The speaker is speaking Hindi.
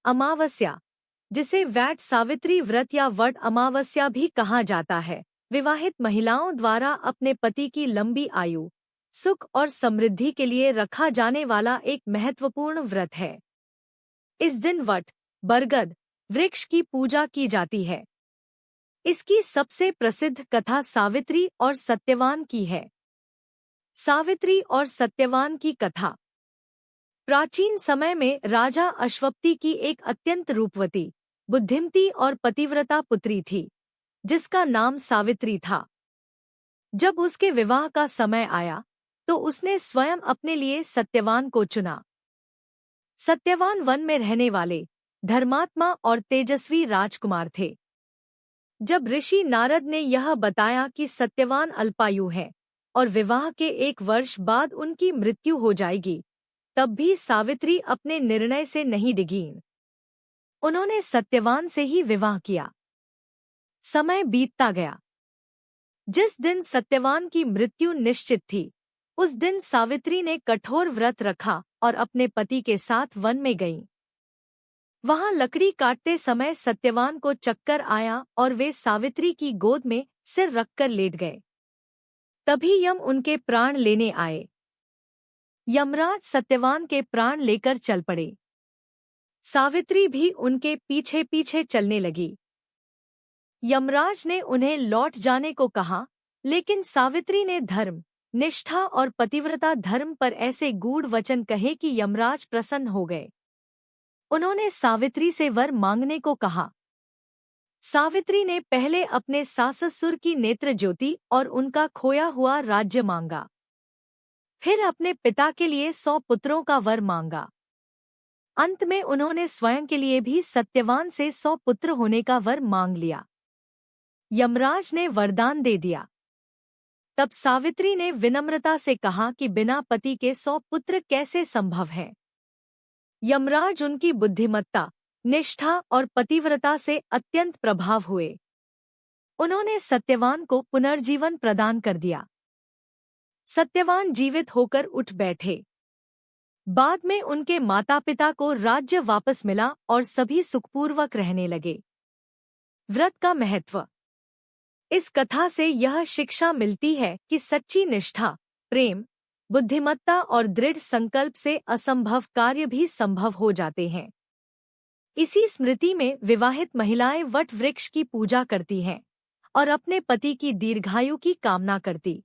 अमावस्या, जिसे वट सावित्री व्रत या वट अमावस्या भी कहा जाता है, विवाहित महिलाओं द्वारा अपने पति की लंबी आयु, सुख और समृद्धि के लिए रखा जाने वाला एक महत्वपूर्ण व्रत है। इस दिन वट, बरगद वृक्ष की पूजा की जाती है। इसकी सबसे प्रसिद्ध कथा सावित्री और सत्यवान की है। सावित्री और सत्यवान की कथा प्राचीन समय में राजा अश्वपति की एक अत्यंत रूपवती, बुद्धिमती और पतिव्रता पुत्री थी, जिसका नाम सावित्री था। जब उसके विवाह का समय आया तो उसने स्वयं अपने लिए सत्यवान को चुना। सत्यवान वन में रहने वाले धर्मात्मा और तेजस्वी राजकुमार थे। जब ऋषि नारद ने यह बताया कि सत्यवान अल्पायु है और विवाह के 1 वर्ष बाद उनकी मृत्यु हो जाएगी, तब भी सावित्री अपने निर्णय से नहीं डिगी। उन्होंने सत्यवान से ही विवाह किया। समय बीतता गया। जिस दिन सत्यवान की मृत्यु निश्चित थी, उस दिन सावित्री ने कठोर व्रत रखा और अपने पति के साथ वन में गईं। वहां लकड़ी काटते समय सत्यवान को चक्कर आया और वे सावित्री की गोद में सिर रखकर लेट गए। तभी यम उनके प्राण लेने आए। यमराज सत्यवान के प्राण लेकर चल पड़े। सावित्री भी उनके पीछे पीछे चलने लगी। यमराज ने उन्हें लौट जाने को कहा, लेकिन सावित्री ने धर्म, निष्ठा और पतिव्रता धर्म पर ऐसे गूढ़ वचन कहे कि यमराज प्रसन्न हो गए। उन्होंने सावित्री से वर मांगने को कहा। सावित्री ने पहले अपने साससुर की नेत्र ज्योति और उनका खोया हुआ राज्य मांगा। फिर अपने पिता के लिए 100 पुत्रों का वर मांगा। अंत में उन्होंने स्वयं के लिए भी सत्यवान से 100 पुत्र होने का वर मांग लिया। यमराज ने वरदान दे दिया। तब सावित्री ने विनम्रता से कहा कि बिना पति के 100 पुत्र कैसे संभव है। यमराज उनकी बुद्धिमत्ता, निष्ठा और पतिव्रता से अत्यंत प्रभाव हुए। उन्होंने सत्यवान को पुनर्जीवन प्रदान कर दिया। सत्यवान जीवित होकर उठ बैठे। बाद में उनके माता पिता को राज्य वापस मिला और सभी सुखपूर्वक रहने लगे। व्रत का महत्व। इस कथा से यह शिक्षा मिलती है कि सच्ची निष्ठा, प्रेम, बुद्धिमत्ता और दृढ़ संकल्प से असंभव कार्य भी संभव हो जाते हैं। इसी स्मृति में विवाहित महिलाएं वट वृक्ष की पूजा करती हैं और अपने पति की दीर्घायु की कामना करती